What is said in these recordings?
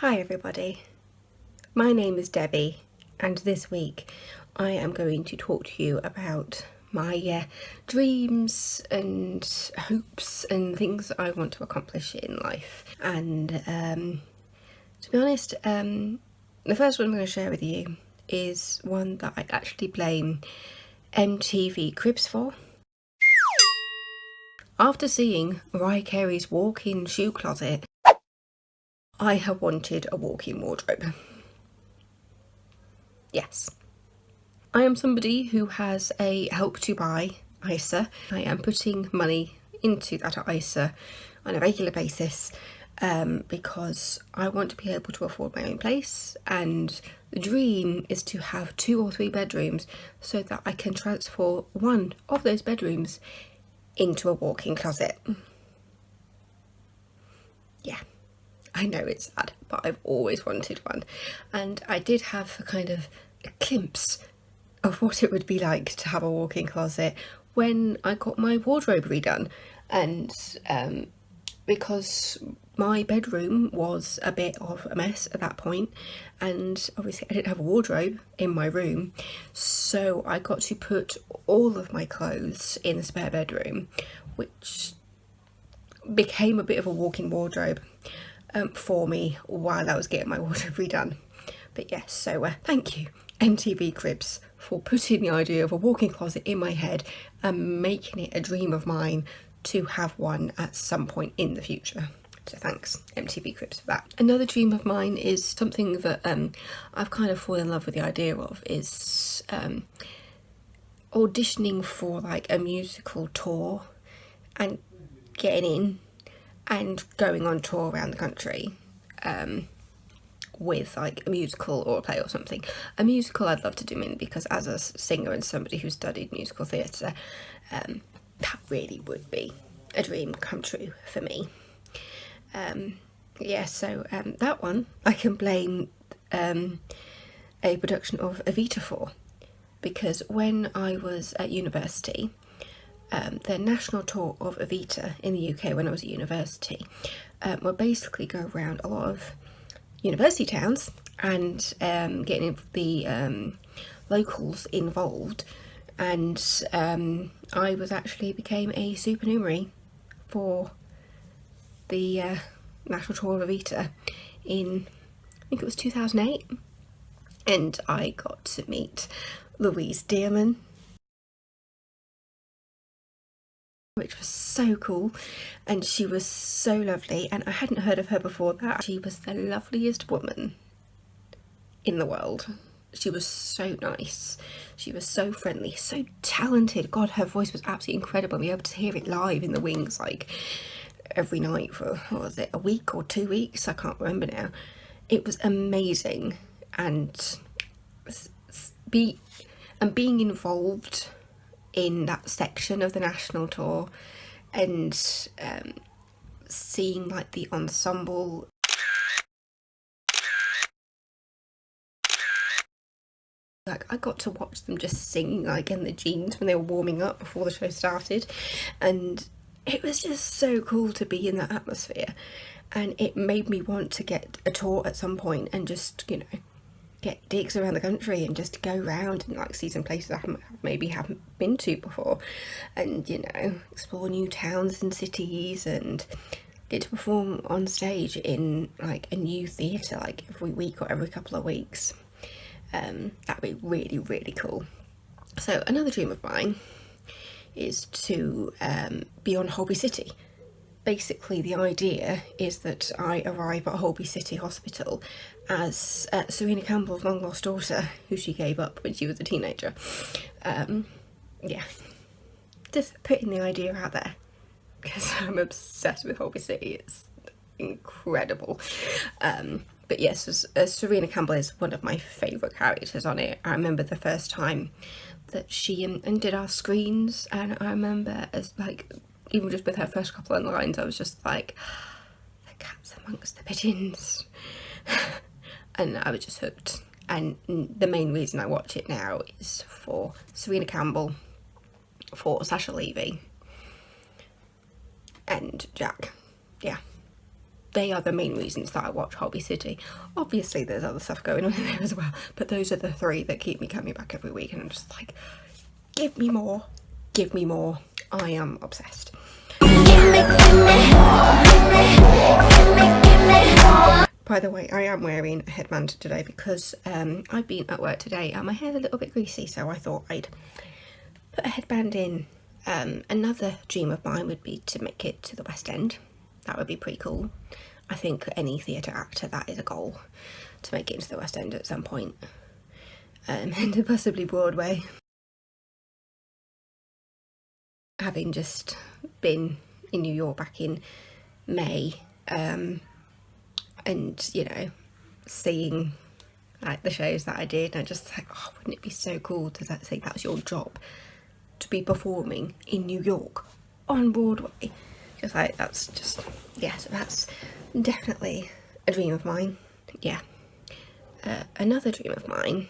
Hi everybody, my name is Debbie and this week I am going to talk to you about my dreams and hopes and things that I want to accomplish in life. And to be honest, the first one I'm going to share with you is one that I actually blame MTV Cribs for. After seeing Mariah Carey's walk-in shoe closet, I have wanted a walk-in wardrobe. Yes. I am somebody who has a help to buy ISA. I am putting money into that ISA on a regular basis because I want to be able to afford my own place, and the dream is to have 2 or 3 bedrooms so that I can transfer one of those bedrooms into a walk-in closet. Yeah. I know it's sad, but I've always wanted one, and I did have a kind of a glimpse of what it would be like to have a walk-in closet when I got my wardrobe redone. And because my bedroom was a bit of a mess at that point, and obviously I didn't have a wardrobe in my room, so I got to put all of my clothes in the spare bedroom, which became a bit of a walk-in wardrobe for me while I was getting my wardrobe redone. But yes, so thank you MTV Cribs for putting the idea of a walk-in closet in my head and making it a dream of mine to have one at some point in the future. So thanks MTV Cribs for that. Another dream of mine is something that I've kind of fallen in love with the idea of, is auditioning for like a musical tour and getting in and going on tour around the country with like a musical or a play or something. A musical I'd love to do, in because as a singer and somebody who studied musical theatre, that really would be a dream come true for me. So that one I can blame a production of Evita for, because when I was at university, the national tour of Evita in the UK when I was at university would basically go around a lot of university towns and getting the locals involved, and I was actually became a supernumerary for the national tour of Evita in, I think it was 2008, and I got to meet Louise Dearman, which was so cool, and she was so lovely, and I hadn't heard of her before that. She was the loveliest woman in the world. She was so nice, she was so friendly, so talented. God, her voice was absolutely incredible. Be able to hear it live in the wings like every night for, what was it, a week or 2 weeks, I can't remember now. It was amazing, and being involved in that section of the national tour and seeing like the ensemble, like I got to watch them just sing like in the jeans when they were warming up before the show started, and it was just so cool to be in that atmosphere, and it made me want to get a tour at some point and just, you know, get digs around the country and just go around and like see some places I haven't been to before, and, you know, explore new towns and cities and get to perform on stage in like a new theatre like every week or every couple of weeks. That'd be really, really cool. So another dream of mine is to be on Holby City. Basically, the idea is that I arrive at Holby City Hospital as Serena Campbell's long lost daughter, who she gave up when she was a teenager. Yeah, just putting the idea out there, because I'm obsessed with Holby City. It's incredible. But yes, Serena Campbell is one of my favourite characters on it. I remember the first time that she did our screens, and I remember as like, even just with her first couple of lines, I was just like, the cat's amongst the pigeons. And I was just hooked. And the main reason I watch it now is for Serena Campbell, for Sasha Levy, and Jack. Yeah. they are the main reasons that I watch Hobby City. Obviously there's other stuff going on in there as well, but those are the three that keep me coming back every week, and I'm just like, give me more, give me more. I am obsessed. By the way, I am wearing a headband today because I've been at work today and my hair's a little bit greasy, so I thought I'd put a headband in. Another dream of mine would be to make it to the West End. That would be pretty cool. I think any theatre actor, that is a goal, to make it into the West End at some point, and possibly Broadway. Having just been in New York back in May, and you know, seeing like the shows that I did, and I just like, oh, wouldn't it be so cool to say that was your job, to be performing in New York on Broadway? Just like, that's just, yeah, so that's definitely a dream of mine. Yeah. Another dream of mine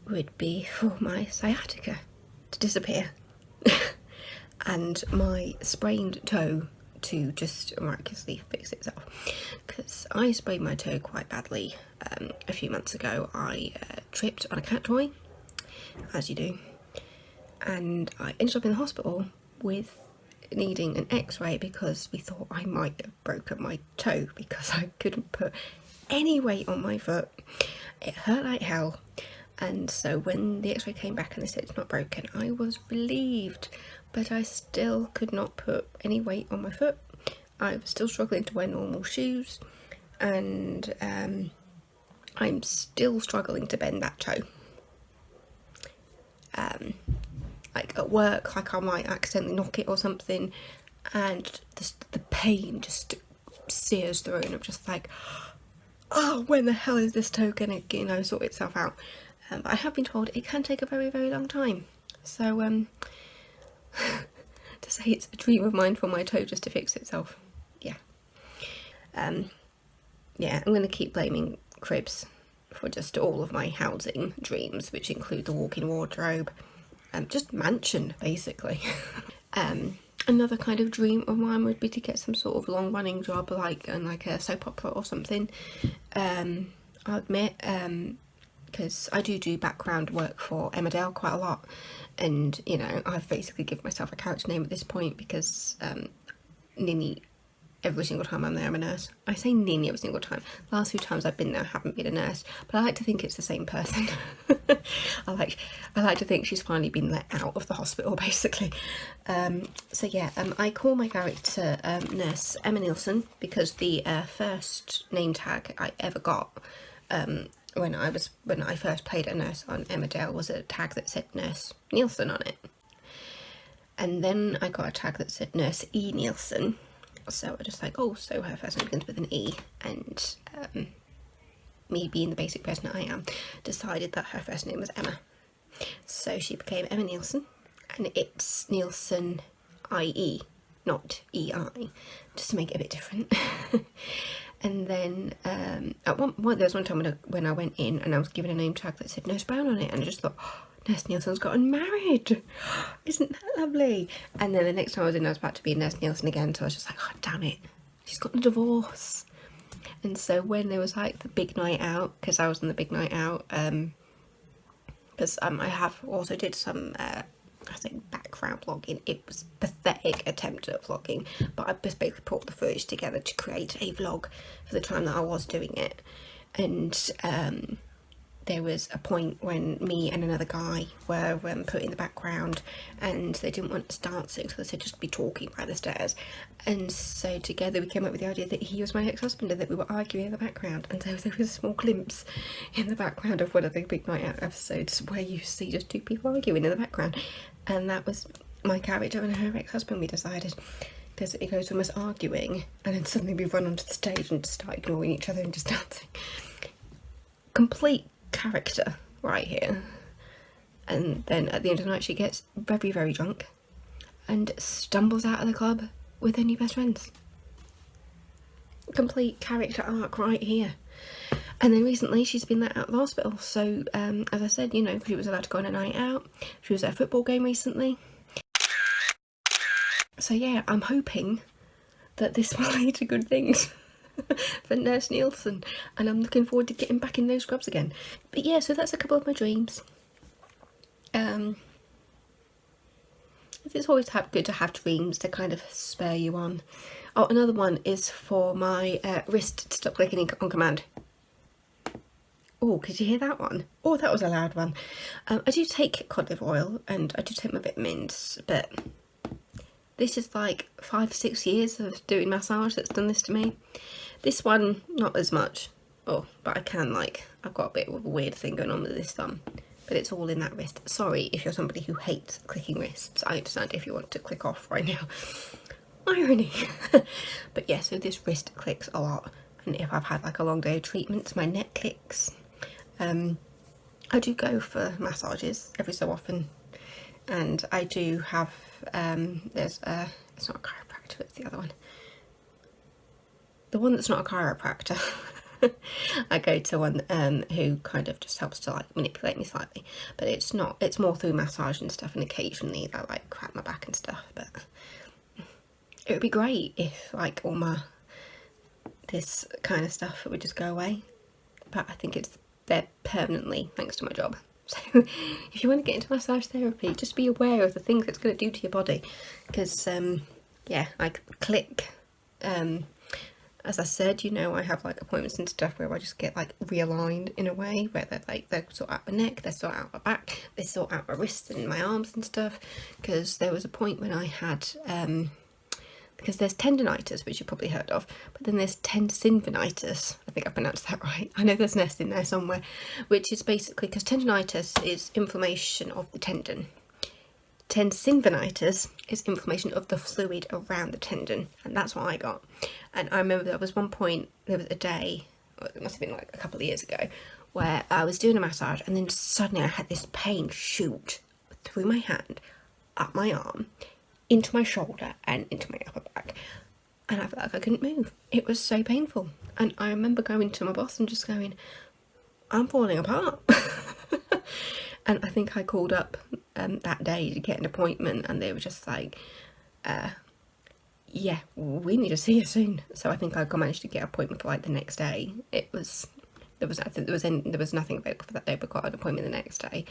would be for my sciatica to disappear and my sprained toe to just miraculously fix itself, because I sprained my toe quite badly a few months ago. I tripped on a cat toy, as you do, and I ended up in the hospital with needing an x-ray because we thought I might have broken my toe because I couldn't put any weight on my foot. It hurt like hell, and so when the x-ray came back and they said it's not broken, I was relieved, but I still could not put any weight on my foot. I was still struggling to wear normal shoes, and I'm still struggling to bend that toe. Like at work, like I might accidentally knock it or something, and the pain just sears through, and I'm just like, oh, when the hell is this toe gonna, you know, sort itself out? But I have been told it can take a very, very long time. So to say it's a dream of mine for my toe just to fix itself, yeah. Yeah, I'm gonna keep blaming cribs for just all of my housing dreams, which include the walk-in wardrobe. Just mansion, basically. Another kind of dream of mine would be to get some sort of long-running job, like a soap opera or something. I'll admit, because I do background work for Emmerdale quite a lot, and you know, I've basically given myself a character name at this point because Ninny, every single time I'm there, I'm a nurse. I say Ninny every single time. The last few times I've been there, I haven't been a nurse, but I like to think it's the same person. I like to think she's finally been let out of the hospital, basically. So yeah, I call my character Nurse Emma Nielsen because the first name tag I ever got when I first played a nurse on Emmerdale was a tag that said Nurse Nielsen on it, and then I got a tag that said Nurse E Nielsen. So I just like, oh, so her first name begins with an E, and me being the basic person I am, decided that her first name was Emma. So she became Emma Nielsen, and it's Nielsen IE, not EI, just to make it a bit different. And then there was one time when I went in and I was given a name tag that said Nurse Brown on it, and I just thought, oh, Nurse Nielsen's gotten married. Isn't that lovely? And then the next time I was about to be Nurse Nielsen again, so I was just like, oh, damn it, she's got a divorce. And so when there was like the big night out, because I was on the big night out, because I have also did some I think background vlogging. It was a pathetic attempt at vlogging, but I just basically put the footage together to create a vlog for the time that I was doing it. And there was a point when me and another guy were put in the background, and they didn't want us dancing, so they said just be talking by the stairs. And so together we came up with the idea that he was my ex-husband and that we were arguing in the background. And so there was a small glimpse in the background of one of the Big Night Out episodes where you see just two people arguing in the background, and that was my character and her ex-husband, we decided, because it goes from us arguing and then suddenly we run onto the stage and just start ignoring each other and just dancing. Complete character right here. And then at the end of the night she gets very, very drunk and stumbles out of the club with her new best friends. Complete character arc right here. And then recently she's been let out of the hospital, so as I said, you know, she was allowed to go on a night out. She was at a football game recently. So yeah, I'm hoping that this will lead to good things. for Nurse Nielsen, and I'm looking forward to getting back in those scrubs again. But yeah, so that's a couple of my dreams. It's always good to have dreams to kind of spur you on. Oh, another one is for my wrist to stop clicking on command. Oh, could you hear that one? Oh, that was a loud one. I do take cod liver oil and I do take my vitamins, but this is like 5-6 years of doing massage that's done this to me. This one, not as much. Oh, but I can, like, I've got a bit of a weird thing going on with this thumb. But it's all in that wrist. Sorry if you're somebody who hates clicking wrists. I understand if you want to click off right now. Irony. But yeah, so this wrist clicks a lot. And if I've had like a long day of treatments, my neck clicks. I do go for massages every so often. And I do have, it's not a chiropractor, it's the other one. The one that's not a chiropractor. I go to one who kind of just helps to like manipulate me slightly, but it's not, it's more through massage and stuff, and occasionally they like crack my back and stuff. But it would be great if like all my this kind of stuff would just go away, but I think it's there permanently thanks to my job. So if you want to get into massage therapy, just be aware of the things it's going to do to your body, because yeah, like click, as I said, you know, I have like appointments and stuff where I just get like realigned in a way where they're like, they sort out my neck, they sort out my back, they sort out my wrists and my arms and stuff. Because there was a point when I had, because there's tendinitis, which you've probably heard of, but then there's tendinopathitis. I think I pronounced that right. I know there's an S in there somewhere, which is basically because tendinitis is inflammation of the tendon. Tendinopathitis is inflammation of the fluid around the tendon, and that's what I got. And I remember there was one point, there was a day, it must have been like a couple of years ago, where I was doing a massage and then suddenly I had this pain shoot through my hand, up my arm, into my shoulder and into my upper back, and I felt like I couldn't move. It was so painful, and I remember going to my boss and just going, I'm falling apart. And I think I called up that day to get an appointment, and they were just like, yeah, we need to see you soon. So I think I managed to get an appointment for like the next day. There was nothing available for that day, but got an appointment the next day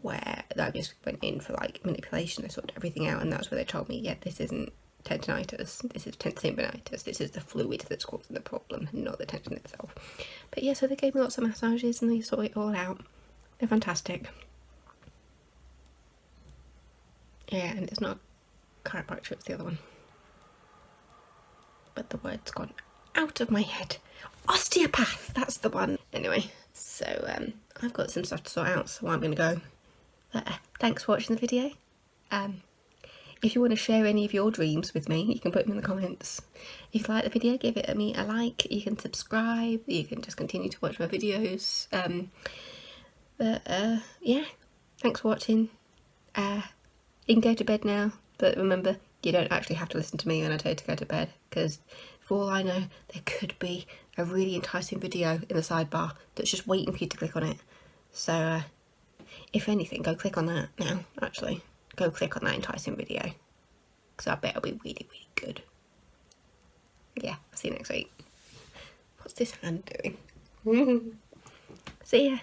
where I just went in for like manipulation. They sorted everything out, and that's where they told me, yeah, this isn't tendinitis, this is tendinopathitis, this is the fluid that's causing the problem, not the tendon itself. But yeah, so they gave me lots of massages and they sorted it all out. They're fantastic. Yeah, and it's not chiropractor, it's the other one. But the word's gone out of my head. Osteopath, that's the one. Anyway, so I've got some stuff to sort out, so I'm going to go. Thanks for watching the video. If you want to share any of your dreams with me, you can put them in the comments. If you like the video, give it a like. You can subscribe. You can just continue to watch my videos. Yeah, thanks for watching. You can go to bed now, but remember, you don't actually have to listen to me when I tell you to go to bed, because for all I know, there could be a really enticing video in the sidebar that's just waiting for you to click on it. So, if anything, go click on that now, actually. Go click on that enticing video, because I bet it'll be really, really good. Yeah, see you next week. What's this hand doing? See ya.